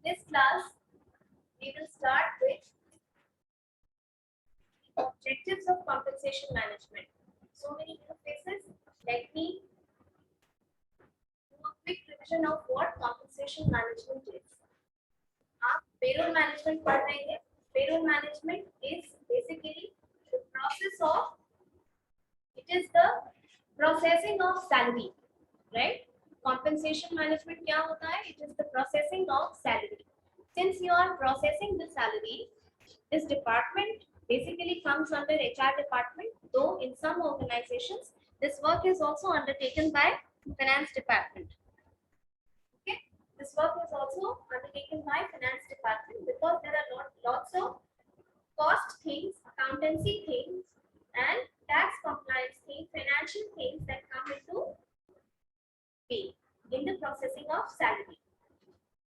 This class we will start with objectives of compensation management. So many new faces. Let me do a quick revision of what compensation management is. आप payroll management पढ़ रहे हैं. Payroll management is basically the process of, it is the processing of salary, right? Compensation management क्या होता है? It is the processing of salary. Since you are processing the salary, this department basically comes under HR department, though in some organizations this work is also undertaken by finance department. Okay, this work is also undertaken by finance department because there are lots of cost things, accountancy things, and tax compliance things, financial things that come into pay in the processing of salary.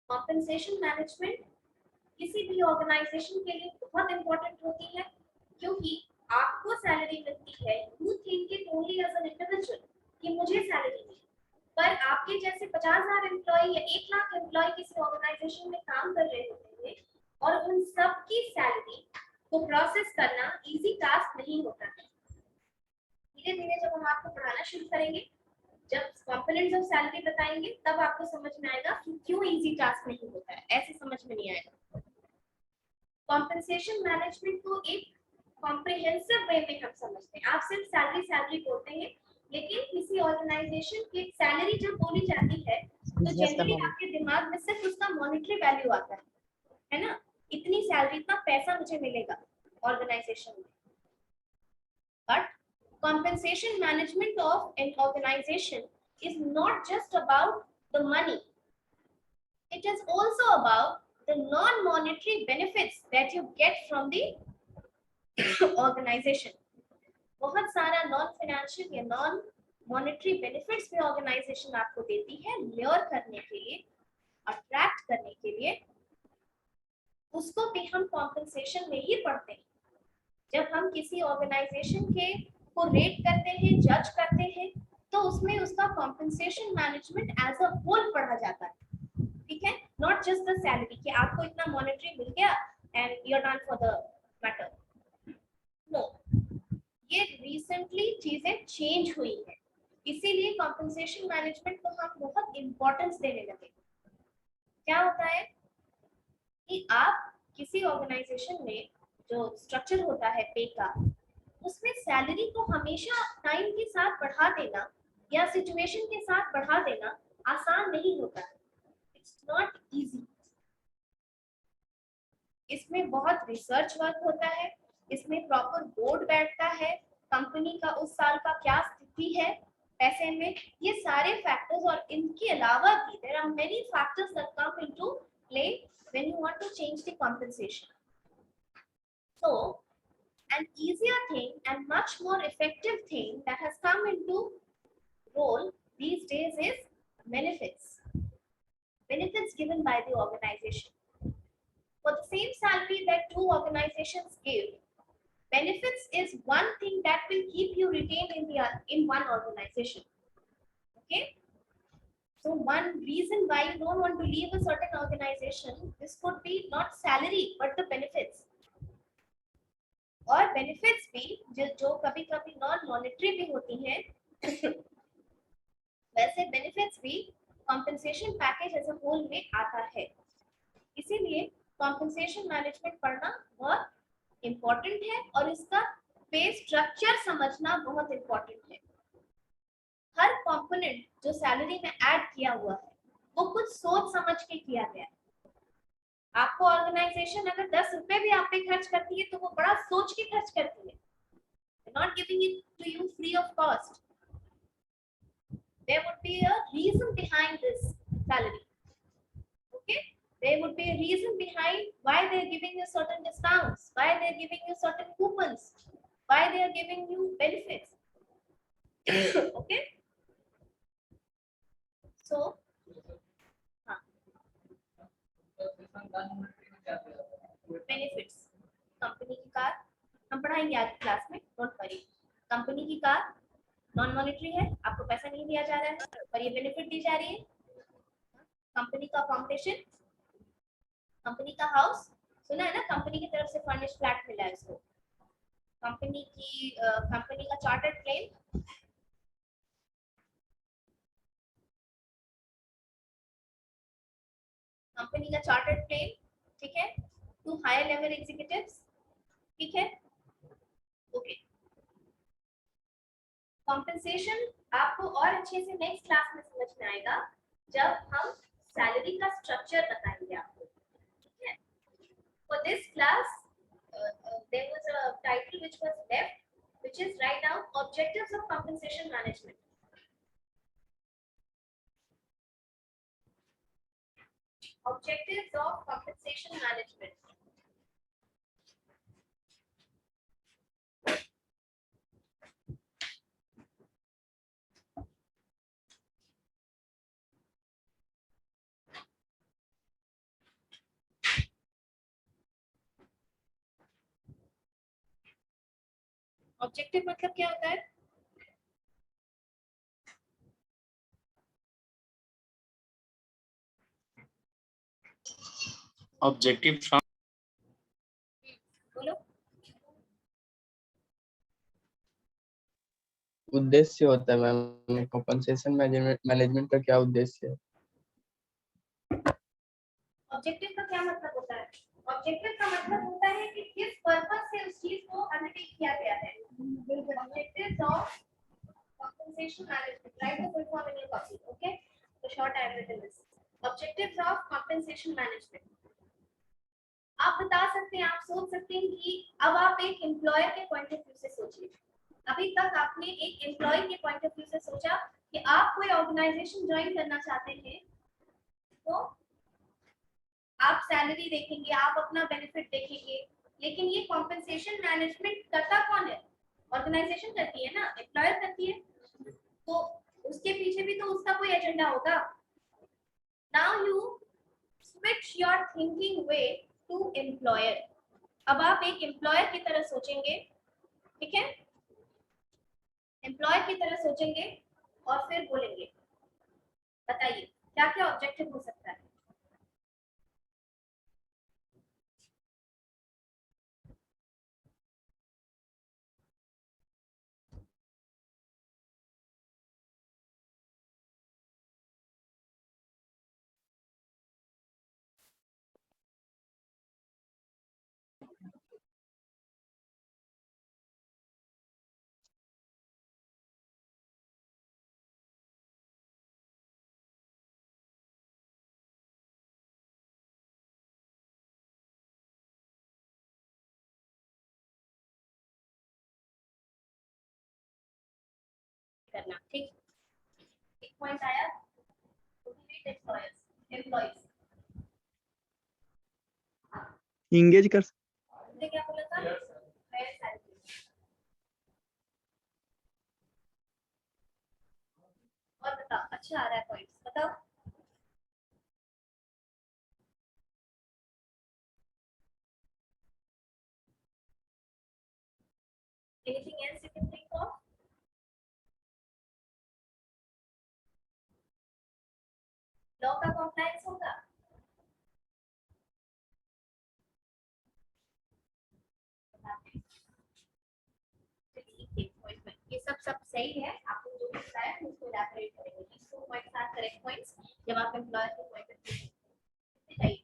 Compensation management किसी भी organisation के लिए बहुत important होती है, क्योंकि आपको salary मिलती है, you think it only as an individual कि मुझे सैलरी मिली, पर आपके जैसे 50,000 एम्प्लॉय या 1 लाख एम्प्लॉय किसी ऑर्गेनाइजेशन में काम कर रहे होते हैं और उन सब की सैलरी को प्रोसेस करना इजी टास्क नहीं होता है. धीरे धीरे जब हम आपको पढ़ाना शुरू करेंगे, जब कंपोनेंट्स ऑफ सैलरी बताएंगे, तब आपको समझ में आएगा कि क्यों इजी टास्क नहीं होता है. ऐसे समझ में नहीं आएगा. कॉम्पेंसेशन मैनेजमेंट को एक कॉम्प्रिहेंसिव वे में हम समझते हैं. आप सिर्फ सैलरी बोलते हैं, लेकिन किसी ऑर्गेनाइजेशन की सैलरी जब बोली जाती है तो जनरली आपके दिमाग में सिर्फ उसका मॉनेटरी वैल्यू आता है ना? इतनी सैलरी, इतना पैसा मुझे मिलेगा ऑर्गेनाइजेशन में. But compensation management of an organization is not just about the money. It is also about the non-monetary benefits that you get from the organization. बहुत सारा non-financial या non-monetary benefits भी organization आपको देती है lure करने के लिए, attract करने के लिए. उसको भी हम compensation में ही पढ़ते हैं. जब हम किसी organization के को रेट करते हैं, जज करते हैं, तो उसमें उसका compensation management as a whole पढ़ा जाता है. ठीक है, नॉट जस्ट द सैलरी कि आपको इतना मॉनेटरी मिल गया and you are done for the matter. No, ये रिसेंटली चीजें चेंज हुई है, इसीलिए कॉम्पेंसेशन मैनेजमेंट को हम बहुत इंपॉर्टेंस देने लगे. क्या होता है कि आप किसी ऑर्गेनाइजेशन में जो स्ट्रक्चर होता है पे का, उसमें सैलरी को हमेशा टाइम के साथ बढ़ा देना या सिचुएशन के साथ बढ़ा देना आसान नहीं होता है. It's not easy. इसमें बहुत रिसर्च वर्क होता है, इसमें प्रॉपर बोर्ड बैठता है, कंपनी का उस साल का क्या स्थिति है पैसे में, ये सारे फैक्टर्स, और इनके अलावा भी there are many factors that come into play when you want to change the compensation. So an easier thing and much more effective thing that has come into role these days is benefits. Benefits given by the organization. For the same salary that two organizations give, benefits is one thing that will keep you retained in one organization. Okay? So one reason why you don't want to leave a certain organization, this could be not salary but the benefits. और benefits भी जो कभी कभी non monetary भी होती हैं, वैसे benefits भी compensation package as a whole में आता है. इसीलिए कॉम्पेंसेशन मैनेजमेंट पढ़ना बहुत इम्पोर्टेंट है और इसका पे स्ट्रक्चर समझना बहुत इम्पोर्टेंट है. हर कंपोनेंट जो सैलरी में ऐड किया हुआ है वो कुछ सोच समझ के किया गया है. आपको ऑर्गेनाइजेशन अगर 10 रुपए भी आप पे खर्च करती है तो वो बड़ा सोच के खर्च करती है. Not giving it to you free of cost. There would be a reason behind this salary. Okay, there would be a reason behind why they are giving you certain discounts, why they are giving you certain coupons, why they are giving you benefits. Okay, so benefits. Company की car हम पढ़ाएंगे आज class में, don't worry. Company की car non monetary है, आपको पैसा नहीं दिया जा रहा है पर ये बेनिफिट दी जा रही है. कंपनी का फाउंडेशन कंपनी का हाउस सुना है ना, कंपनी की तरफ से फर्निश्ड फ्लैट मिला है इसको। कंपनी का चार्टर्ड प्लेन, कंपनी का चार्टर्ड प्लेन, ठीक है, टू हायर लेवल एग्जीक्यूटिव्स, ठीक है, ओके। कॉम्पेंसेशन आपको और अच्छे से नेक्स्ट क्लास में समझ में आएगा जब हम सैलरी का स्ट्रक्चर बताएंगे आपको, ठीक है। For this class there was a title which was left, which is write down objectives of compensation management. Objectives of compensation management. Objective मतलब क्या होता है? ऑब्जेक्टिव फ्रॉम बोलो। उद्देश्य होता है मैम, कंपनसेशन मैनेजमेंट का क्या उद्देश्य है? ऑब्जेक्टिव का क्या मतलब होता है? ऑब्जेक्टिव का मतलब होता है कि किस पर्पस से उस चीज को अंडरटेक किया गया है। Objectives of compensation management, write the full form in your copy, okay? So short I have written this. Objectives of compensation management. आप बता सकते हैं, आप सोच सकते हैं कि अब आप एक एम्प्लॉयर के पॉइंट ऑफ व्यू से सोचिए। अभी तक आपने एक एम्प्लॉय के पॉइंट ऑफ व्यू से सोचा कि आप कोई ऑर्गेनाइजेशन ज्वाइन करना चाहते हैं, तो आप सैलरी देखेंगे, आप अपना बेनिफिट देखेंगे, लेकिन ये कॉम्पेंसेशन मैनेजमेंट करता कौन है? ऑर्गेनाइजेशन करती है ना, एम्प्लॉयर करती है, तो उसके पीछे भी तो उसका कोई एजेंडा होगा। Now you switch your thinking way to employer. अब आप एक एम्प्लॉयर की तरह सोचेंगे, ठीक है, एम्प्लॉयर की तरह सोचेंगे और फिर बोलेंगे, बताइए क्या क्या ऑब्जेक्टिव हो सकता है? करना, ठीक। एक पॉइंट आया, एम्प्लॉयज इंगेज कर ने क्या बोला था? Higher salary. और बताओ, अच्छा आ रहा है पॉइंट्स, बताओ। Anything else you can think of? Law का कंप्लायंस होगा? ये सब सही है, आपको जो भी बताया हम उसको इलैबोरेट करेंगे। these two points are correct points जब आप एम्प्लॉयर के पॉइंट ऑफ व्यू से चाहिए।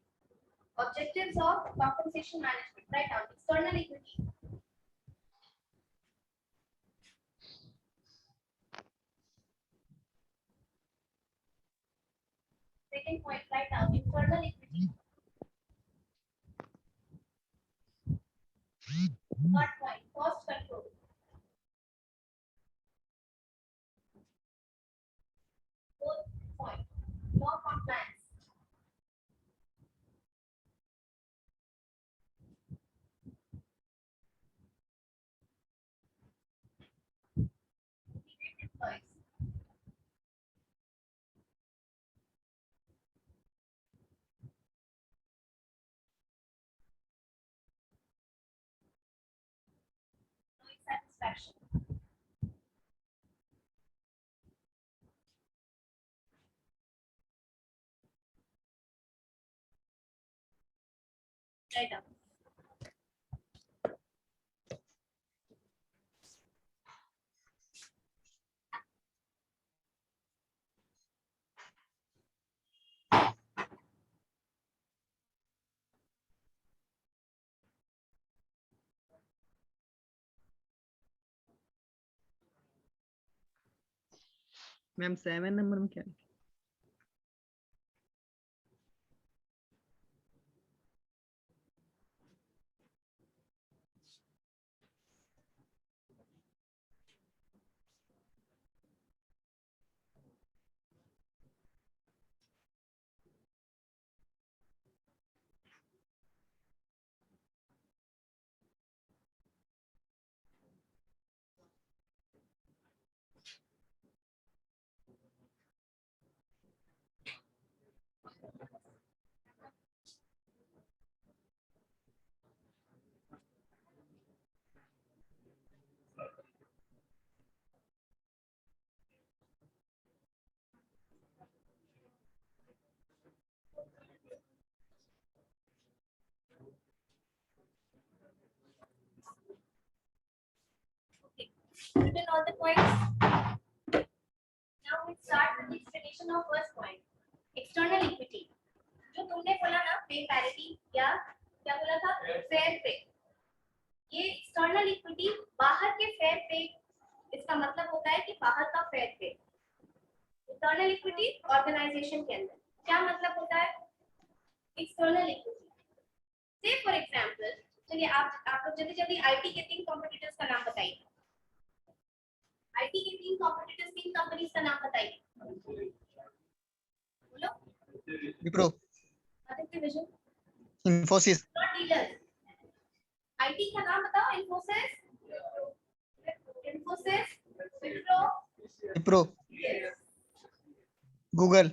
Objectives of compensation management, write down external equity. Second point, write down internal equity. Third point, cost control. Fourth point, law compliance. Employees. satisfaction. Write down. Ma'am 7 number में क्या है? Written all the points. Now we start with the explanation of first point. External equity. जो तुमने बोला ना पे parity या क्या बोला था फेयर पे, ये एक्सटर्नल इक्विटी बाहर के फेयर पे, इसका मतलब होता है कि बाहर का फेयर पे। इंटरनल इक्विटी ऑर्गेनाइजेशन के अंदर क्या मतलब होता है एक्सटर्नल इक्विटी। से फॉर एग्जांपल, चलिए आप लोग जल्दी जल्दी आईटी के 3 कॉम्पिटिटर्स का नाम बताइए। आईटी के 3 कॉम्पिटिटर्स 3 कंपनीज का नाम बताइए, बोलो। Wipro, Aditya vision, Infosys, not dealer. IT का नाम बताओ। Infosys, Wipro, Wipro, Google,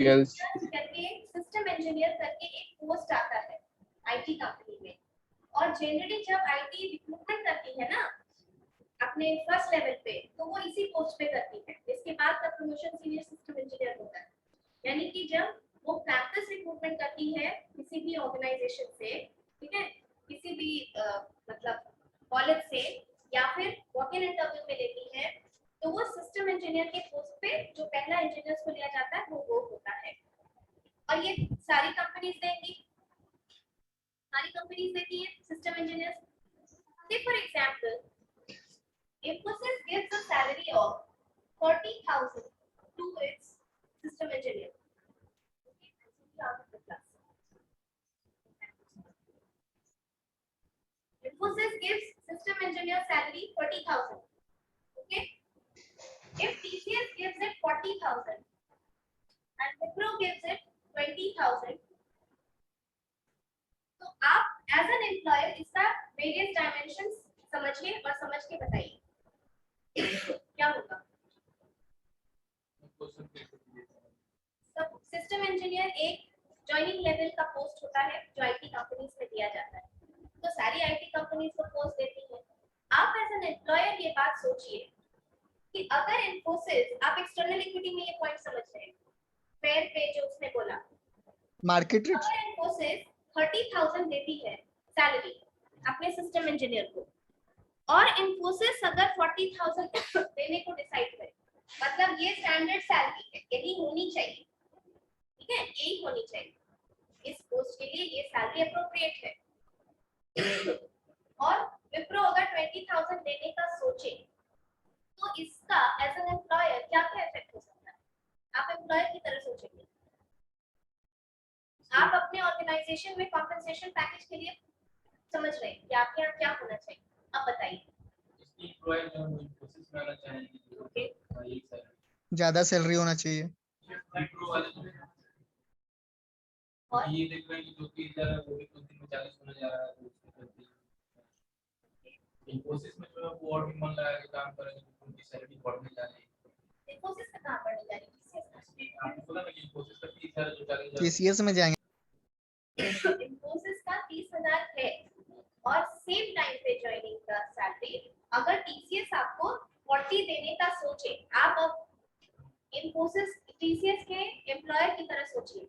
Yes. करके सिस्टम इंजीनियर करके एक पोस्ट आता है आईटी कंपनी में। और जनरली जब आईटी रिक्रूटमेंट करती है ना अपने फर्स्ट लेवल पे, तो वो इसी पोस्ट पे करती है। इसके बाद का प्रमोशन सीनियर सिस्टम इंजीनियर होता है। यानी कि जब वो कैंपस रिक्रूटमेंट करती है किसी भी ऑर्गेनाइजेशन से, ठीक है, किसी भी मतलब कॉलेज से, या फिर वॉक इन इंटरव्यू में लेती है, तो वो सिस्टम इंजीनियर के पोस्ट पे जो पहला इंजीनियर्स को लिया जाता है वो होता है। और ये सारी कंपनीज देंगी, सारी कंपनीज देती हैं सिस्टम इंजीनियर्स। से for example, Infosys gives a salary of 40,000 to its system engineer. Okay, out of the class. Infosys gives system engineer salary 40,000. Okay. If TCS gives it 40,000 and Wipro gives it 20,000, तो आप as an employer इसका various dimensions समझिए और समझ के बताइए क्या होगा। सब सिस्टम इंजीनियर एक जॉइनिंग लेवल का पोस्ट होता है जो आईटी कंपनीज में दिया जाता है। तो सारी आईटी कंपनीज को पोस्ट देती है। आप एज एन एम्प्लॉयर ये बात सोचिए कि अगर इन्फोसिस, आप एक्सटर्नल इक्विटी में ये पॉइंट समझ रहे हैं, फेयर पे जो उसने बोला, मार्केट रेट, अगर इन्फोसिस 30,000 देती है सैलरी अपने सिस्टम इंजीनियर को, और इन्फोसिस अगर 40,000 देने को डिसाइड करे, मतलब ये स्टैंडर्ड सैलरी है, यही होनी चाहिए, ठीक है, यही होनी चाहिए, इस पोस्ट के लिए ये सैलरी अप्रोप्रिएट है, और विप्रो अगर 20,000 देने का सोचे, तो इसका एज एन एम्प्लॉयर क्या क्या इफेक्ट हो सकता है। आप एम्प्लॉयर की तरह सोचेंगे, आप अपने ऑर्गेनाइजेशन में कॉम्पेंसेशन पैकेज के लिए समझ रहे हैं कि आपके यहाँ क्या होना चाहिए। अब बताइए, ज्यादा सैलरी होना चाहिए, और ये देख रहे हैं कि जो 30,000 है वो भी 2 दिन में 40 होने जा रहा है, तो उसमें करती है। इन्फोसिस में जो है वो और भी मन लगा के काम करेंगे तो उनकी सैलरी बढ़ने जा रही है। इन्फोसिस का कहाँ बढ़ने जा रही है, आपने बोला ना कि इन्फोसिस का 30,000 जो 40,000 टीसीएस में जाएंगे, इन्फोसिस का 30,000 है, और सेम टाइम पे ज्वाइनिंग का सैलरी अगर टीसीएस आपको 40 देने का सोचे, आप अब इन्फोसिस टीसीएस के एम्प्लॉयर की तरह सोचिए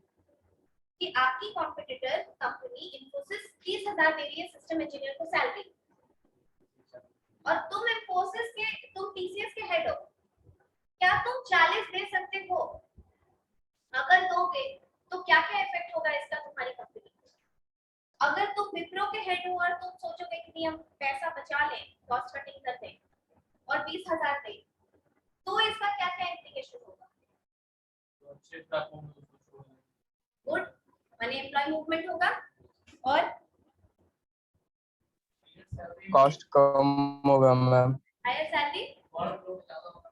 कि आपकी कॉम्पिटिटर कंपनी इन्फोसिस 30,000 दे रही है सिस्टम इंजीनियर को सैलरी, और तुम इन्फोसिस के, तुम टीसीएस के हेड हो, क्या तुम 40 दे सकते हो? अगर दोगे तो क्या क्या इफेक्ट होगा इसका तुम्हारी कंपनी पर? अगर तुम विप्रो के हेड हो और तुम सोचोगे कि नहीं हम पैसा बचा लें, कॉस्ट कटिंग कर दें और 20,000 दें, तो इसका क्या क्या इम्प्लीकेशन होगा? तो अच्छे प्लेटफॉर्म में उसको छोड़ना गुड, मनी एम्प्लॉय मूवमेंट होगा, और है। कॉस्ट कम होगा मैम। हायर सैलरी, वर्कलोड ज्यादा होगा।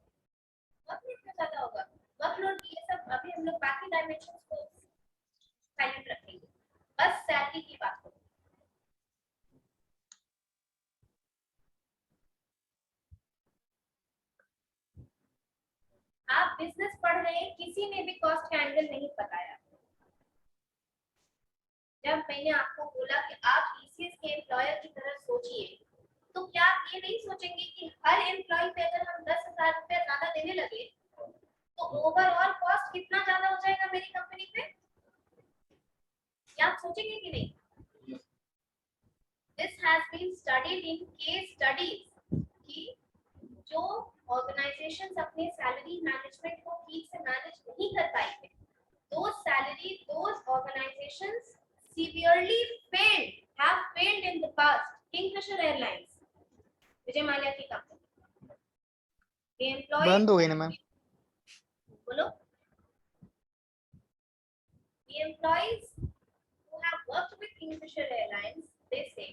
वर्कलोड कितना ज्यादा होगा? वर्कलोड ये सब अभी हम लोग बाकी डायमेंशंस को साइलेंट रखेंगे, बस सैलरी की बात करो। आप बिजनेस पढ़ रहे हैं, किसी ने भी कॉस्ट का एंगल नहीं बताया। जब मैंने आपको बोला कि आप टीसीएस के एम्प्लॉयर की तरह सोचिए, तो क्या आप ये नहीं सोचेंगे कि हर एम्प्लॉय पे अगर हम 10,000 रुपए ज्यादा देने लगे तो ओवरऑल कॉस्ट कितना ज्यादा हो जाएगा मेरी कंपनी पे? क्या आप सोचेंगे कि नहीं? This has been studied in case studies कि जो ऑर्गेनाइजेशंस अपने सैलरी मैनेजमेंट को ठीक से मैनेज नहीं कर पाई है, those organizations severely have failed in the past. Kingfisher Airlines, Vijay Mallya की कंपनी, the employee, बंद हो गई ना मैम? बोलो, the employees who have worked with Kingfisher Airlines, they say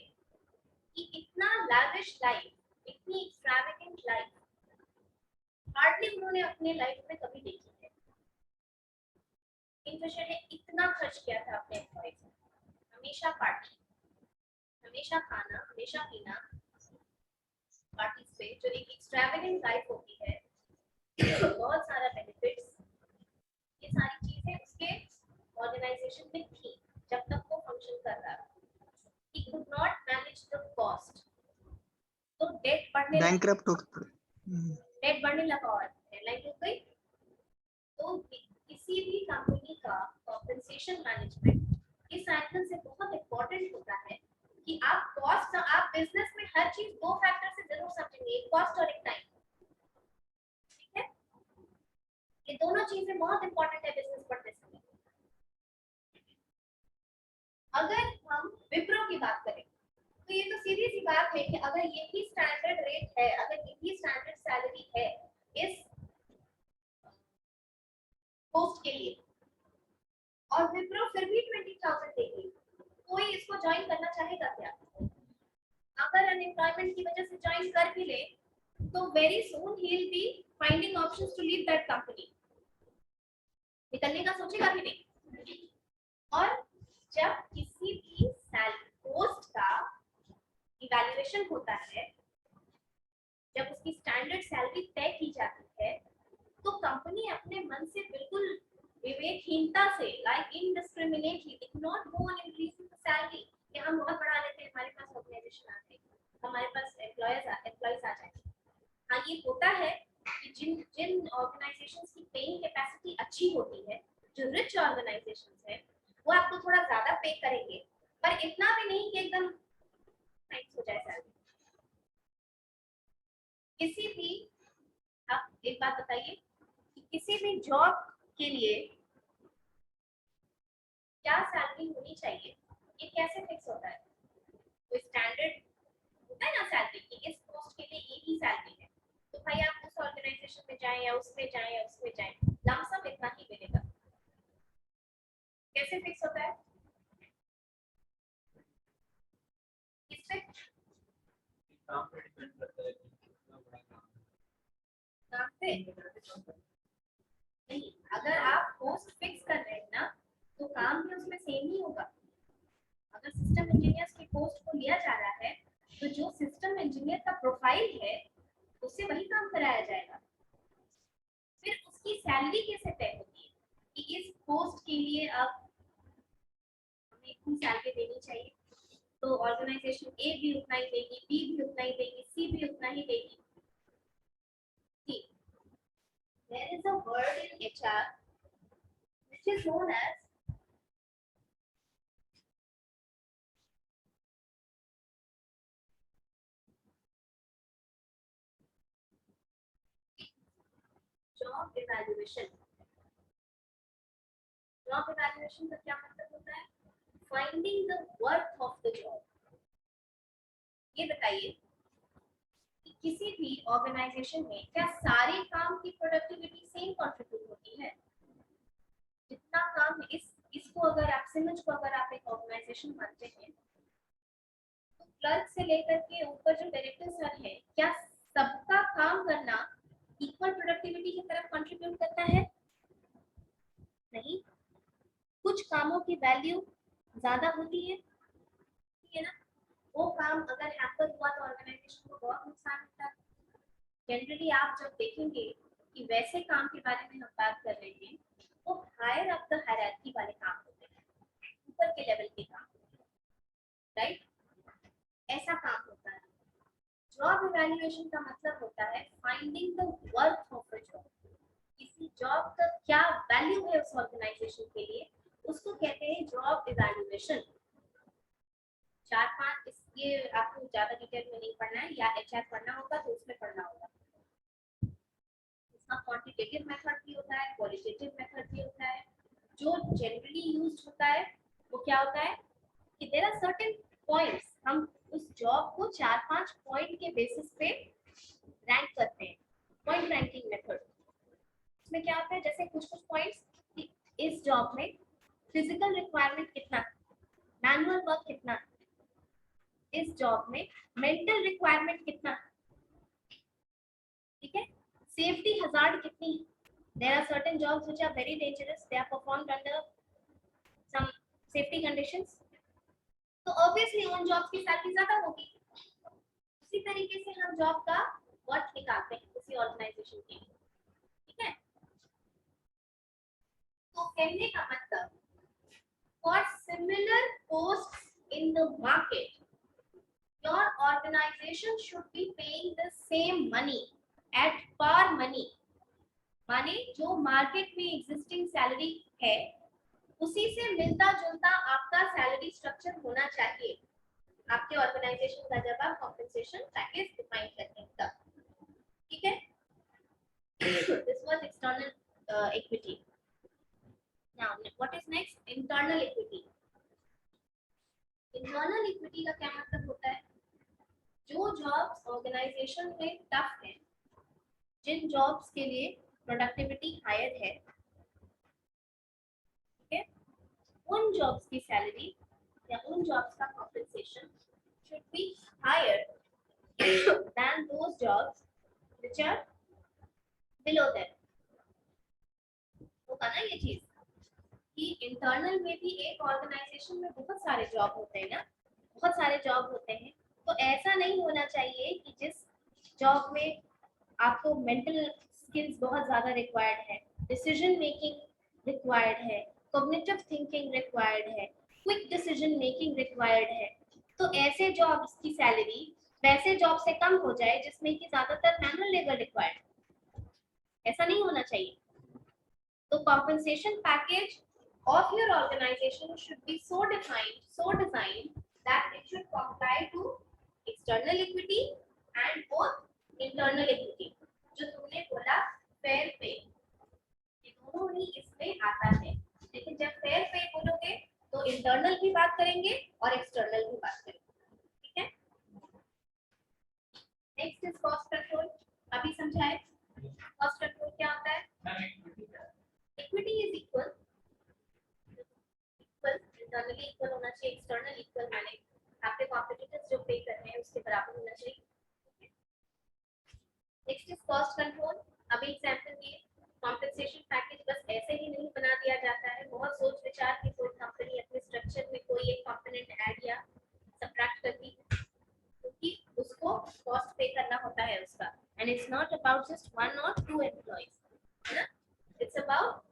कि इतना lavish life, इतनी extravagant life हार्डली उन्होंने अपने लाइफ में कभी देखी है। किंगफिशर ने इतना खर्च किया था अपने एम्प्लॉयज में, हमेशा पार्टी, हमेशा खाना, हमेशा पीना, पार्टीज पे, जो एक एक्स्ट्रावेगेंट लाइफ होती है, बहुत सारा बेनिफिट्स, ये सारी चीजें उसके ऑर्गेनाइजेशन में थी जब तक वो फंक्शन कर रहा था। He could not manage the cost, तो डेट बढ़ने लगा, बैंकरप्ट हो गए। डेट बढ़ने लगा और एयरलाइन रुक गई। तो किसी भी कंपनी का कॉम्पेंसेशन मैनेजमेंट इस एंगल से बहुत इंपॉर्टेंट होता है कि आप कॉस्ट, आप बिजनेस में हर चीज दो फैक्टर से जरूर समझेंगे, एक कॉस्ट और एक टाइम, ठीक है? ये दोनों चीजें बहुत इंपॉर्टेंट है बिजनेस पढ़ते समय। अगर हम विप्रो की बात करें तो ये तो सीधी सी बात है कि अगर यही स्टैंडर्ड रेट है, अगर यही स्टैंडर्ड सैलरी है इस पोस्ट के लिए और विप्रो फिर भी 20,000 देगी, कोई इसको ज्वाइन करना चाहेगा क्या? अगर अनएम्प्लॉयमेंट की वजह से ज्वाइन कर भी ले तो वेरी सून ही will be finding options to leave that company, निकलने का सोचेगा भी नहीं। और जब किसी भी पोस्ट का इवैल्यूएशन होता है, जब उसकी स्टैंडर्ड सैलरी तय की जाती है, तो कंपनी अपने मन से बिल्कुल विवेकहीनता से, like indiscriminately, it not go on increasing the salary कि हम बहुत बढ़ा लेते हैं, हमारे पास ऑर्गेनाइजेशन आ गई, हमारे पास एम्प्लॉयज आ जाएंगे। हाँ, ये होता है कि जिन ऑर्गेनाइजेशंस की पेइंग कैपेसिटी अच्छी होती है, जो रिच ऑर्गेनाइजेशंस है, वो आपको थोड़ा ज्यादा पे करेंगे, पर इतना भी नहीं कि एकदम नाइस हो जाए सैलरी। किसी भी, आप एक बात बताइए कि किसी भी जॉब के लिए क्या सैलरी होनी चाहिए, ये कैसे फिक्स होता है? कोई स्टैंडर्ड होता है ना सैलरी की, इस पोस्ट के लिए ये ही सैलरी है, तो भाई आप उस ऑर्गेनाइजेशन में जाएं या उसमें जाएं या उसमें जाएं, लमसम इतना ही मिलेगा। कैसे फिक्स होता है? इससे काम पे डिपेंड करता है कि कितना बड़ा काम है। काम पे नहीं, अगर आप पोस्ट फिक्स कर रहे हैं ना, तो काम भी उसमें सेम ही होगा। अगर सिस्टम इंजीनियर्स की पोस्ट को लिया जा रहा है, तो जो सिस्टम इंजीनियर का प्रोफाइल है उससे वही काम कराया जाएगा। फिर उसकी सैलरी कैसे तय होती है कि इस पोस्ट के लिए अब हमें इतनी सैलरी देनी चाहिए, तो ऑर्गेनाइजेशन ए भी उतना ही देगी, बी भी उतना ही देगी, सी भी उतना ही देगी। There is a word in HR which is known as job evaluation. Job evaluation का क्या मतलब होता है? Finding the worth of the job. ये बताइए कि किसी भी ऑर्गेनाइजेशन में क्या सारे काम की प्रोडक्टिविटी सेम कंट्रीब्यूट होती है? जितना काम इसको अगर आप सिमज को अगर आप एक ऑर्गेनाइजेशन मानते हैं तो क्लर्क से लेकर के ऊपर जो डायरेक्टर सर है, क्या सबका काम करना इक्वल प्रोडक्टिविटी की तरफ कंट्रीब्यूट करता है? नहीं। कुछ कामों की वैल्यू ज्यादा होती है, ठीक है ना? वो काम अगर हैम्पर हुआ तो ऑर्गेनाइजेशन को बहुत नुकसान होता है। जनरली आप जब देखेंगे कि वैसे काम के बारे में हम बात कर रहे हैं वो हायर अप द हायरार्की वाले काम होते हैं, ऊपर के लेवल के काम, राइट? ऐसा काम होता है। जॉब इवैल्यूएशन का मतलब होता है finding the worth of a job. किसी जॉब का क्या वैल्यू है उस ऑर्गेनाइजेशन के लिए, उसको कहते हैं जॉब इवैल्यूएशन। 4-5 ये आपको ज्यादा डिटेल में नहीं पढ़ना है, या एचआर पढ़ना होगा तो उसमें पढ़ना होगा। इसका क्वांटिटेटिव मेथड भी होता है, क्वालिटेटिव मेथड भी होता है। जो जनरली यूज्ड होता है वो क्या होता है कि देयर आर सर्टेन पॉइंट्स, हम उस जॉब को 4-5 पॉइंट के बेसिस पे रैंक करते हैं, पॉइंट रैंकिंग मेथड। इसमें क्या होता है, जैसे कुछ पॉइंट्स कि इस जॉब में फिजिकल रिक्वायरमेंट कितना, मैनुअल वर्क कितना, इस जॉब में मेंटल रिक्वायरमेंट कितना, ठीक है, सेफ्टी हजार्ड कितनी। There are certain jobs which are very dangerous, they are performed under some safety conditions, तो ऑब्वियसली उन जॉब्स की सैलरी ज्यादा होगी। उसी तरीके से हम जॉब का वर्थ निकालते हैं किसी ऑर्गेनाइजेशन के लिए, ठीक है? तो कहने का मतलब for similar posts in the market your organization should be paying the same money at par money, माने जो मार्केट में एग्जिस्टिंग सैलरी है उसी से मिलता जुलता आपका सैलरी स्ट्रक्चर होना चाहिए आपके ऑर्गेनाइजेशन का जब आप कॉम्पेंसेशन पैकेज डिफाइन करते हैं तब, ठीक है? This was external equity. Now what is next? Internal equity. Internal equity का क्या मतलब होता है? जो जॉब्स ऑर्गेनाइजेशन में टफ है, जिन जॉब्स के लिए प्रोडक्टिविटी हायर है, ठीक है, उन जॉब्स की सैलरी या उन जॉब्स का compensation should be higher than those jobs which are below that. होगा ना ये चीज कि इंटरनल में भी एक ऑर्गेनाइजेशन में बहुत सारे जॉब होते हैं ना, बहुत सारे जॉब होते हैं, तो ऐसा नहीं होना चाहिए कि जिस जॉब में आपको मेंटल स्किल्स बहुत ज्यादा रिक्वायर्ड है, डिसीजन मेकिंग रिक्वायर्ड है, कॉग्निटिव थिंकिंग रिक्वायर्ड है, क्विक डिसीजन मेकिंग रिक्वायर्ड है, तो ऐसे जॉब्स की सैलरी वैसे जॉब से कम हो जाए जिसमें कि ज्यादातर मैनुअल लेबर रिक्वायर्ड। ऐसा नहीं होना चाहिए। तो compensation package of your organization should be so defined, so designed that it should comply to external equity and both internal equity। जो तुमने बोला fair pay, ये दोनों ही इसमें आता है। लेकिन जब fair pay बोलोगे तो internal भी बात करेंगे और external भी बात करेंगे, ठीक है? Next is cost control। अभी समझाए cost control क्या होता है? Equity is equal, internally equal होना चाहिए, external equal माने आपके competitors जो पे कर रहे हैं उसके बराबर होना चाहिए। Next is cost control। अभी एग्जांपल दिए, compensation package बस ऐसे ही नहीं बना दिया जाता है, बहुत सोच विचार के कोई कंपनी अपने स्ट्रक्चर में कोई एक कंपोनेंट ऐड या सब्ट्रैक्ट करती है, क्योंकि उसको कॉस्ट पे करना होता है उसका, and it's not about just 1 or 2 employees, है ना? It's about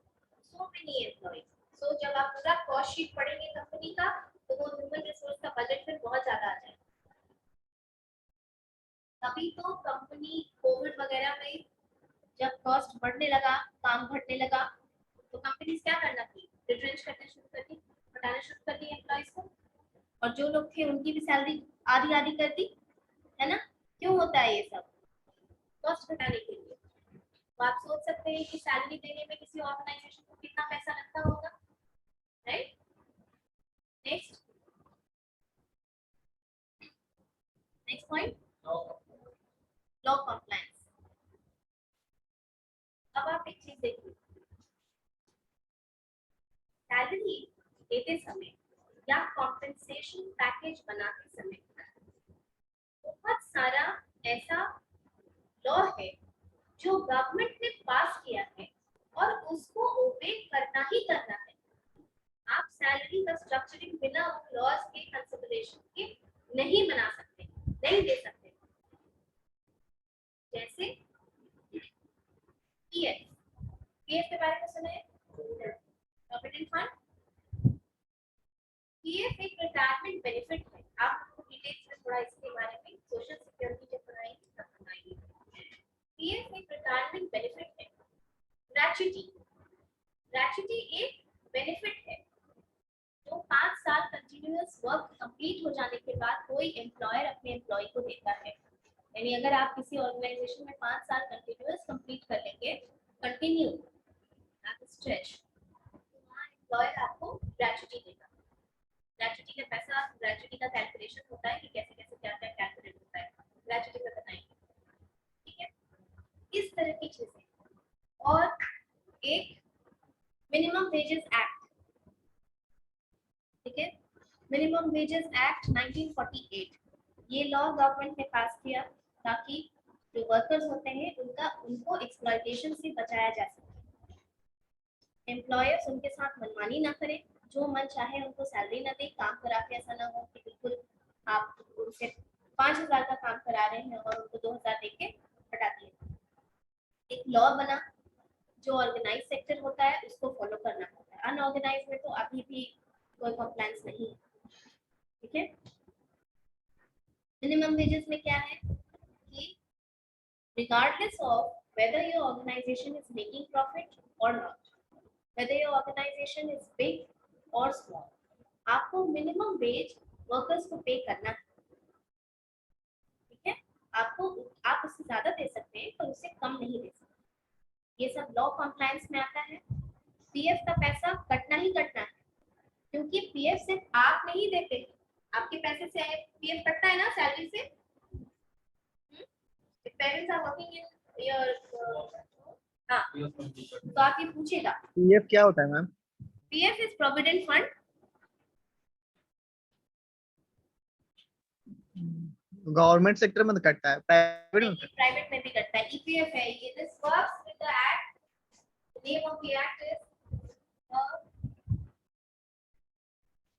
so many employees। So जब आप पूरा कॉस्ट शीट पढ़ेंगे कंपनी का तो वो ह्यूमन रिसोर्स का बजट फिर बहुत ज्यादा आ जाएगा। तभी तो कंपनी कोविड वगैरह में जब कॉस्ट बढ़ने लगा, काम घटने लगा, तो कंपनीज क्या करना थी, रिट्रेंच करना शुरू कर दी, हटाना शुरू कर दी एम्प्लॉइज को, और जो लोग थे उनकी भी सैलरी आधी आधी कर दी, है ना? क्यों होता है ये सब? कॉस्ट घटाने के लिए। तो आप सोच सकते हैं कि सैलरी देने में किसी ऑर्गेनाइजेशन को कितना पैसा लगता होगा, right? Next point, law compliance. अब आप एक चीज देखिए, सैलरी देते समय या कॉम्पेंसेशन पैकेज बनाते समय बहुत सारा ऐसा लॉ है जो गवर्नमेंट ने पास किया है और उसको ओबे करना ही करना है। आप सैलरी का स्ट्रक्चरिंग बिना उन लॉज के कंसिडरेशन के नहीं बना सकते, नहीं दे सकते। जैसे पीएफ, पीएफ के बारे में सुना है? Provident fund. पीएफ एक रिटायरमेंट बेनिफिट है। आप डिटेल्स में थोड़ा इसके बारे में सोशल सिक्योरिटी जब पढ़ाएंगे तब बताएंगे। पीएफ एक रिटायरमेंट बेनिफिट है। ग्रेच्युटी, ग्रेच्युटी एक बेनिफिट है जो 5 साल कंटिन्यूअस वर्क कंप्लीट हो जाने के बाद कोई एम्प्लॉयर अपने एम्प्लॉय को देता है। यानी अगर आप किसी ऑर्गेनाइजेशन में 5 साल कंटिन्यूअस कंप्लीट कर लेंगे, कंटिन्यू आप स्ट्रेच, तो वहाँ एम्प्लॉयर आपको ग्रेच्युटी देगा। ग्रेच्युटी का पैसा, ग्रेच्युटी का कैलकुलेशन होता है कि कैसे कैसे क्या क्या कैलकुलेट होता है, ग्रेच्युटी में बताएंगे, ठीक है? इस तरह की चीजें। और एक मिनिमम वेजेस एक्ट, ठीक है? मिनिमम वेजेस एक्ट 1948, ये लॉ गवर्नमेंट ने पास किया ताकि जो वर्कर्स होते हैं उनको एक्सप्लॉयटेशन से बचाया जा सके। एम्प्लॉयर्स उनके साथ मनमानी ना करें, जो मन चाहे उनको सैलरी ना दे, काम करा के ऐसा ना हो कि बिल्कुल आप उनसे 5,000 का काम करा रहे हैं और उनको 2,000 दे के हटा दिए। एक लॉ बना, जो ऑर्गेनाइज सेक्टर होता है उसको फॉलो करना होता है। अनऑर्गेनाइज में तो अभी भी कोई कंप्लायंस नहीं है, ठीक है? मिनिमम वेजेस में क्या है कि regardless of whether your organization is making profit or not, whether your organization is big or small, आपको मिनिमम वेज वर्कर्स को पे करना है, ठीक है? आप उससे ज्यादा दे सकते हैं पर उससे कम नहीं दे सकते। ये सब लॉ कंप्लायंस में आता है। पीएफ का पैसा कटना ही कटना है, क्योंकि पीएफ सिर्फ आप नहीं देते, आपके पैसे से पीएफ कटता है ना सैलरी से। Parents are working in your, हाँ, तो आप ये पूछेगा पीएफ क्या होता है ma'am? PF is provident fund. Government sector में तो कटता है, प्राइवेट में कटता प्राइवेट में भी कटता है। ईपीएफ है ये, this works with the act, the name of the act is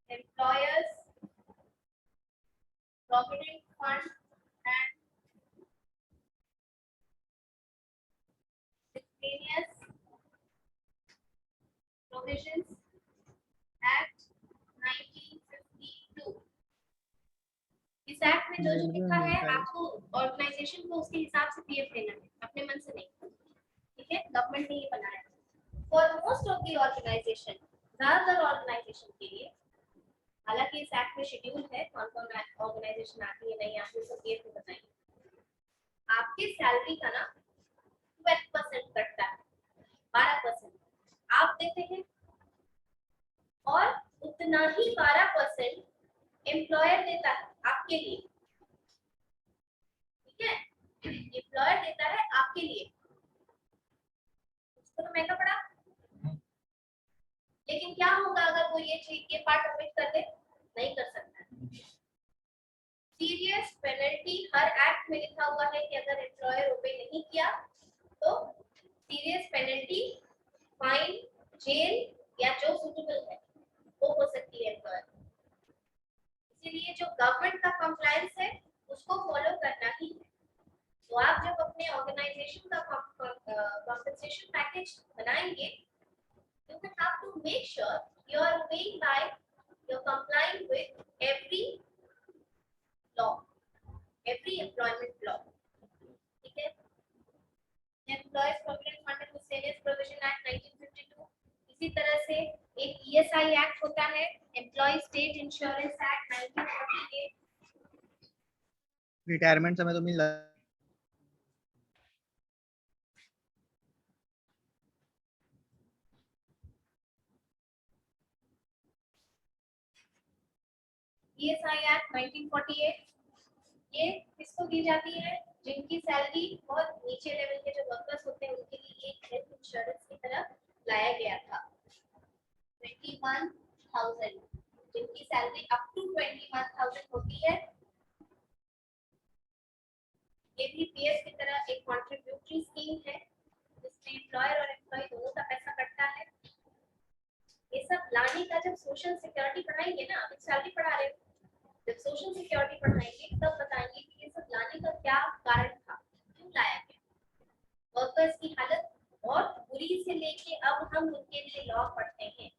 employers provident fund and miscellaneous provisions act 1952। इस एक्ट में जो जो लिखा है आपको ऑर्गेनाइजेशन को उसके हिसाब से पीएफ देना है, अपने मन से नहीं, ठीक है? गवर्नमेंट ने ये बनाया है for most of the organization. ज्यादातर ऑर्गेनाइजेशन के लिए, हालांकि इस एक्ट में शेड्यूल है कौन कौन ऑर्गेनाइजेशन आती है नहीं आती है, सब पीएफ में बताएंगे। आपके सैलरी का ना 12% कटता है, 12% आप देते हैं और उतना ही 12% एम्प्लॉयर देता है आपके लिए, ठीक है? एम्प्लॉयर देता है आपके लिए, उसको तो महंगा पड़ा। लेकिन क्या होगा अगर वो ये पार्ट ओमिट कर दे? नहीं कर सकता। सीरियस पेनल्टी हर एक्ट में लिखा हुआ है कि अगर एम्प्लॉयर ओबे नहीं किया तो सीरियस पेनल्टी, फाइन, जेल या जो सूटेबल है वो हो सकती है एम्प्लॉयर। इसीलिए जो गवर्नमेंट का कंप्लायंस है उसको फॉलो करना ही है। तो आप जब अपने ऑर्गेनाइजेशन का कॉम्पेंसेशन पैकेज बनाएंगे, you will have to make sure you are obeying by, you're complying with every law, every employment law, ठीक है? Employees Provident Fund and Miscellaneous Provision Act 1952, इसी तरह से एक ESI एक्ट होता है, employee state insurance act 1948, retirement समय तो मिल ESI एक्ट 1948 ये किसको दी जाती है? जिनकी सैलरी बहुत नीचे लेवल के जो वर्कर्स होते हैं उनके लिए एक हेल्थ इंश्योरेंस की तरह लाया गया था। 21,000 जिनकी सैलरी अप टू 21,000 होती है, ये भी पीएफ की तरह एक कॉन्ट्रिब्यूटरी स्कीम है जिसमें एम्प्लॉयर और एम्प्लॉय दोनों का पैसा कटता है। ये सब लाने का जब सोशल सिक्योरिटी पढ़ाएंगे ना, अभी सैलरी पढ़ा रहे हो, जब सोशल सिक्योरिटी पढ़ाएंगे तब बताएंगे कि ये सब लाने का क्या कारण था, क्यों लाया गया। वर्कर्स की हालत बहुत बुरी से लेके अब हम उनके लिए लॉ पढ़ते हैं।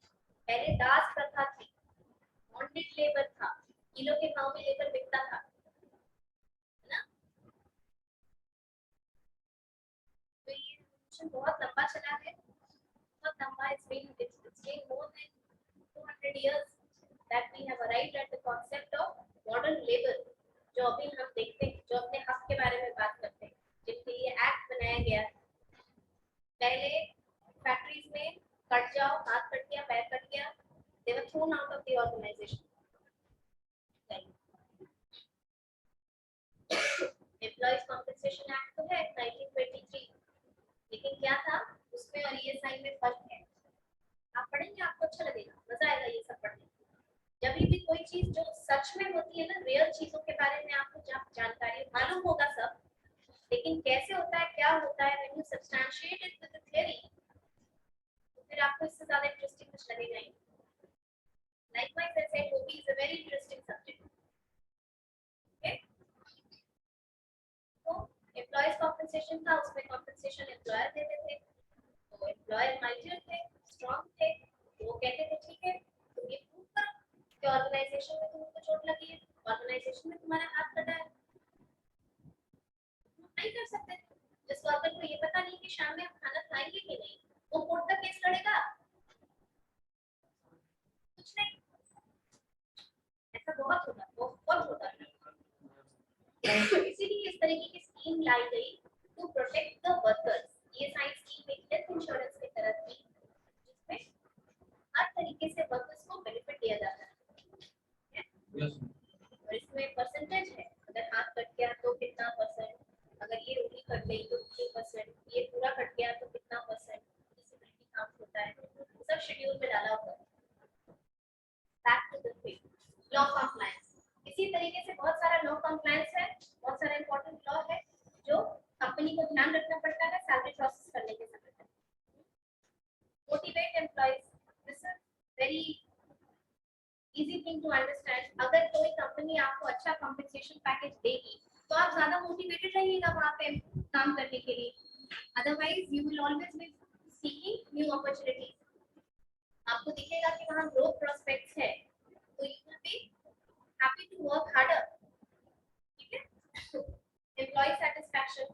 पहले दास प्रथा थी, बॉन्डेड लेबर था, किलो के भाव में लेबर बिकता था, है ना। तो ये रिवॉल्यूशन बहुत लंबा चला है, बहुत लंबा। It's been more than 200 years that we have arrived at the concept of modern labor, जो अभी हम देखते हैं, जो अपने हक के बारे में बात करते हैं, जिनके लिए एक्ट बनाया गया है। पहले फैक्ट्रीज में कट जाओ, हाथ कट गया, पैर कट गया, they were thrown out of the organization. Employees Compensation Act तो है 1923, लेकिन क्या था उसमें और ESI में फर्क है। आप पढ़ेंगे आपको अच्छा लगेगा, मजा आएगा ये सब पढ़ने। जब भी कोई चीज जो सच में होती है ना, रियल चीजों के बारे में आपको जानकारी मालूम होगा सब, लेकिन कैसे होता है, क्या होता है, when you substantiate it with the theory, तो फिर आपको इससे ज्यादा इंटरेस्टिंग कुछ लगेगा ही। Likewise, I said OB is a very interesting subject. Okay? तो एम्प्लॉयज कॉम्पेंसेशन था, उसमें कॉम्पेंसेशन एम्प्लॉयर देते थे, तो एम्प्लॉयर माइंडेड थे, स्ट्रांग थे, वो कहते थे ठीक है तुम ये प्रूव करो कि ऑर्गेनाइजेशन में तुमको चोट लगी है, ऑर्गेनाइजेशन में तुम्हारा हाथ कटा है। नहीं कर सकते। जिस वर्कर को ये पता नहीं कि शाम में हम खाना खाएंगे कि नहीं, वो कोर्ट का केस लड़ेगा? कुछ नहीं। ऐसा बहुत होता है। इसीलिए इस तरीके की स्कीम लाई गई टू प्रोटेक्ट द वर्कर्स। ये साइंस स्कीम एक हेल्थ इंश्योरेंस की तरह थी जिसमें हर तरीके से वर्कर्स को बेनिफिट दिया जाता है। और इसमें परसेंटेज है, अगर हाथ कट गया तो कितना परसेंट, अगर ये उंगली कट गई तो कितने परसेंट, ये पूरा कट गया तो कितना परसेंट डिसेबिलिटी काउंट होता है, सब शेड्यूल में डाला हुआ है। Back to the thing, law compliance. इसी तरीके से बहुत सारा लॉ कंप्लायंस है, बहुत सारा इंपॉर्टेंट लॉ है जो कंपनी को ध्यान रखना पड़ता है सैलरी प्रोसेस करने के समय। Motivate employees, this is very easy thing to understand. अगर कोई कंपनी आपको अच्छा कॉम्पेंसेशन पैकेज देगी तो आप ज्यादा मोटिवेटेड रहिएगा वहां पे काम करने के लिए, otherwise you will always be seeking new opportunities. आपको दिखेगा कि वहां ग्रोथ प्रोस्पेक्ट्स है तो you will be happy to work harder. ठीक है। एम्प्लॉय सेटिस्फैक्शन,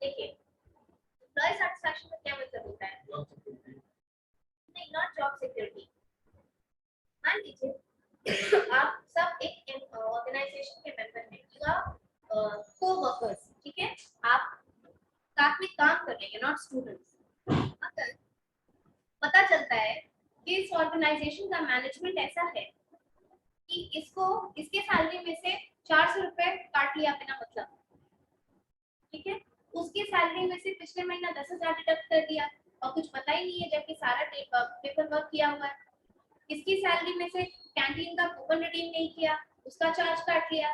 देखिए एम्प्लॉय सेटिस्फैक्शन का क्या मतलब होता है? नहीं, नॉट जॉब सिक्योरिटी। मान लीजिए आप सब एक ऑर्गेनाइजेशन के मेंबर हैं, यू आर को-वर्कर्स, ठीक है, आप साथ में काम कर रहे हैं, नॉट स्टूडेंट्स। अगर पता चलता है कि इस ऑर्गेनाइजेशन का मैनेजमेंट ऐसा है कि इसके सैलरी में से 400 रुपए काट लिया बिना मतलब, ठीक है, उसकी सैलरी में से पिछले महीना 10,000 डिडक्ट कर दिया और कुछ पता ही नहीं है जबकि सारा पेपर वर्क किया हुआ है। इसकी सैलरी में से कैंटीन का कूपन रिडीम नहीं किया, उसका चार्ज काट लिया।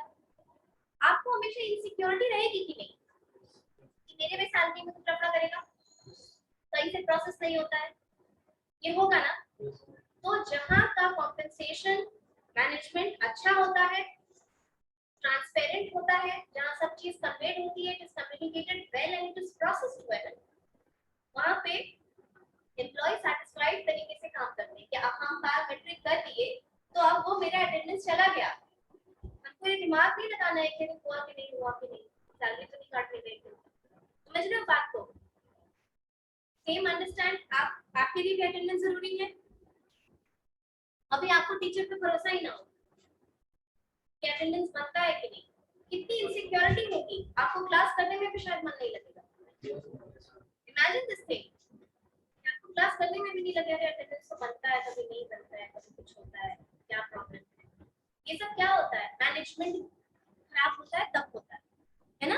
आपको हमेशा इनसिक्योरिटी रहेगी कि नहीं कि मेरे भी सैलरी में कुछ लफड़ा करेगा, सही से प्रोसेस नहीं होता है, ये होगा ना। तो जहां का कॉम्पेंसेशन मैनेजमेंट अच्छा होता है, ट्रांसपेरेंट होता है, जहां सब चीज कन्वेड होती है, it is communicated well and it is processed well, वहां पे एम्प्लॉय सैटिस्फाइड तरीके से काम करते हैं कि अब हम पैरामीट्रिक कर दिए तो अब वो मेरा अटेंडेंस चला गया, हमको ये दिमाग नहीं लगाना है कि हुआ कि नहीं हुआ कि नहीं, सैलरी तो नहीं काटने देंगे। समझ रहे हो बात को? सेम अंडरस्टैंड, आपके लिए भी अटेंडेंस जरूरी है। अभी आपको टीचर पे भरोसा ही ना हो कि अटेंडेंस बनता है कि नहीं, कितनी इनसिक्योरिटी होगी, आपको क्लास करने में भी शायद मन नहीं लगेगा। इमेजिन दिस थिंग, आपको क्लास करने में भी नहीं लगेगा, अटेंडेंस तो बनता है, कभी नहीं बनता है, कभी कुछ होता है, क्या प्रॉब्लम है। ये सब क्या होता है, मैनेजमेंट खराब होता है तब होता है ना।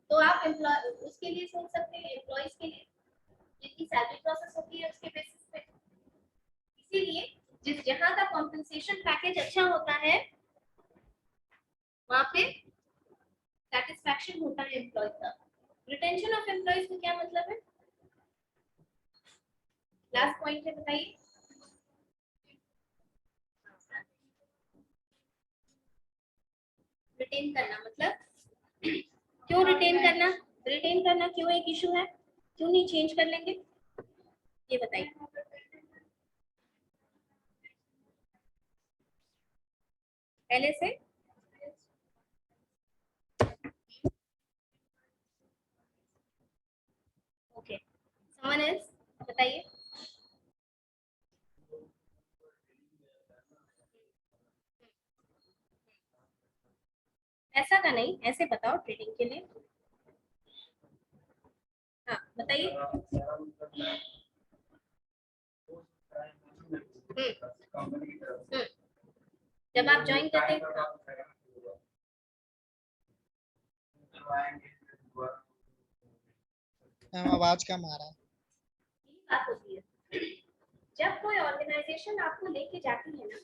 तो आप एम्प्लॉय उसके लिए सोच सकते हैं, एम्प्लॉइज के लिए जितनी सैलरी प्रोसेस होती है उसके बेसिस पे। इसीलिए जिस जहां का कॉम्पेंसेशन पैकेज अच्छा होता है वहां पे सेटिस्फैक्शन होता है एम्प्लॉय का। रिटेंशन ऑफ एम्प्लॉइज का क्या मतलब है, लास्ट पॉइंट है, बताइए। रिटेन करना मतलब क्यों रिटेन करना, रिटेन करना क्यों एक इशू है, क्यों नहीं चेंज कर लेंगे, ये बताइए। पहले से ओके, समवन एल्स बताइए। ऐसा का नहीं, ऐसे बताओ ट्रेडिंग के लिए। हाँ बताइए। जब आप ज्वाइन करते हैं मैम आवाज कम आ रहा है। यही बात होती है, जब कोई ऑर्गेनाइजेशन आपको लेके जाती है ना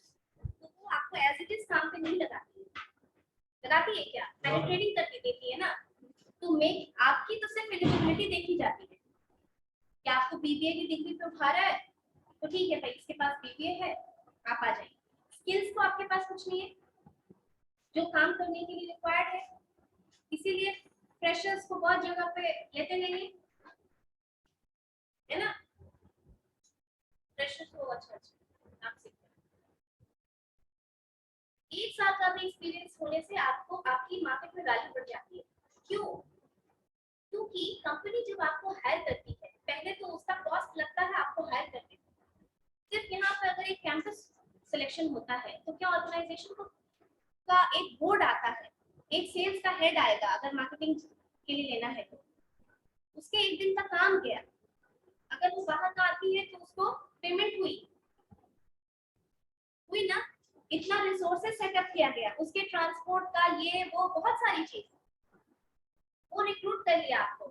तो वो आपको एज इट इज काम पे नहीं लगाती है, लगाती है क्या, पहले ट्रेडिंग करके देती है ना। तो मेक आपकी तो सिर्फ एलिजिबिलिटी देखी जाती है कि आपको बीबीए की डिग्री पे उठा रहा है तो ठीक है भाई इसके पास बीबीए है आप आ जाइए। स्किल्स तो आपके पास कुछ नहीं है जो काम करने के लिए रिक्वायर्ड है, इसीलिए फ्रेशर्स को बहुत जगह पे लेते नहीं है, है ना। फ्रेशर्स को अच्छा आप सीखते हैं, एक साल का भी एक्सपीरियंस होने से आपको आपकी मार्केट में वैल्यू बढ़ जाती है। क्यों, क्योंकि कंपनी जब आपको हायर करती है पहले तो उसका कॉस्ट लगता है आपको हायर करने में। सिर्फ यहाँ पे अगर एक कैंपस सिलेक्शन होता है तो क्या ऑर्गेनाइजेशन को का एक बोर्ड आता है, एक सेल्स का हेड आएगा अगर मार्केटिंग के लिए लेना है तो उसके एक दिन का काम गया, अगर वो बाहर का आती है तो उसको पेमेंट हुई ना, इतना रिसोर्सेज सेटअप किया गया उसके ट्रांसपोर्ट का, ये वो बहुत सारी चीज, वो रिक्रूट कर लिया आपको,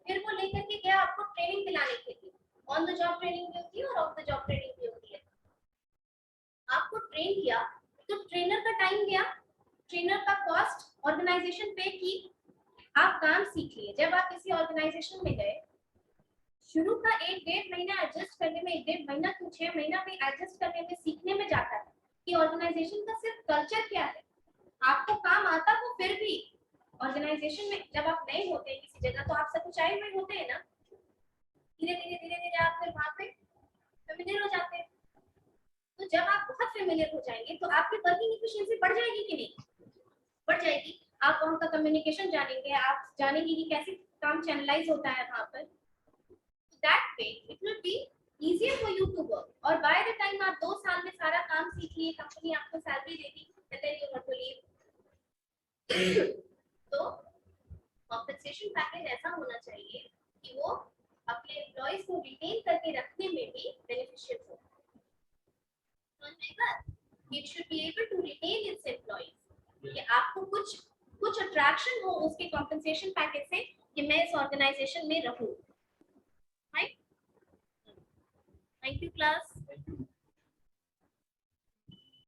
फिर वो लेकर के गया आपको ट्रेनिंग दिलाने के लिए। ऑन द जॉब ट्रेनिंग भी होती है और ऑफ द जॉब ट्रेनिंग भी होती है। आपको ट्रेन किया तो ट्रेनर का टाइम गया, ट्रेनर का कॉस्ट ऑर्गेनाइजेशन पे की, आप काम सीख लिए। जब आप किसी ऑर्गेनाइजेशन में गए शुरू का 1-1.5 महीना एडजस्ट करने में, 1-1.5 महीना तो 6 महीना भी एडजस्ट करने में, सीखने में जाता है कि ऑर्गेनाइजेशन का सिर्फ कल्चर क्या है। आपको काम आता हो फिर भी ऑर्गेनाइजेशन में जब आप नए होते हैं किसी जगह तो आप सब कुछ आए हुए होते हैं ना, धीरे धीरे आप फिर वहां पे फेमिलियर हो जाते हैं। तो जब आप बहुत फेमिलियर हो जाएंगे तो आपकी वर्किंग एफिशिएंसी बढ़ जाएगी कि नहीं, बढ़ जाएगी। आप वहां का कम्युनिकेशन जानेंगे, आप जानेंगे कि कैसे काम चैनलाइज होता है वहां पर। That way it will be easier for you to work, और by the time आप 2 साल में सारा काम सीख लिए, कंपनी आपको सैलरी देगी, then you have to leave। तो compensation package ऐसा होना चाहिए कि वो अपने एम्प्लॉइज को रिटेन करके रखने में भी बेनिफिशियल हो। It should be able to retain its employees, कि आपको कुछ अट्रैक्शन हो उसके compensation पैकेज से कि मैं इस ऑर्गेनाइजेशन में रहूं। Right? Thank you, class.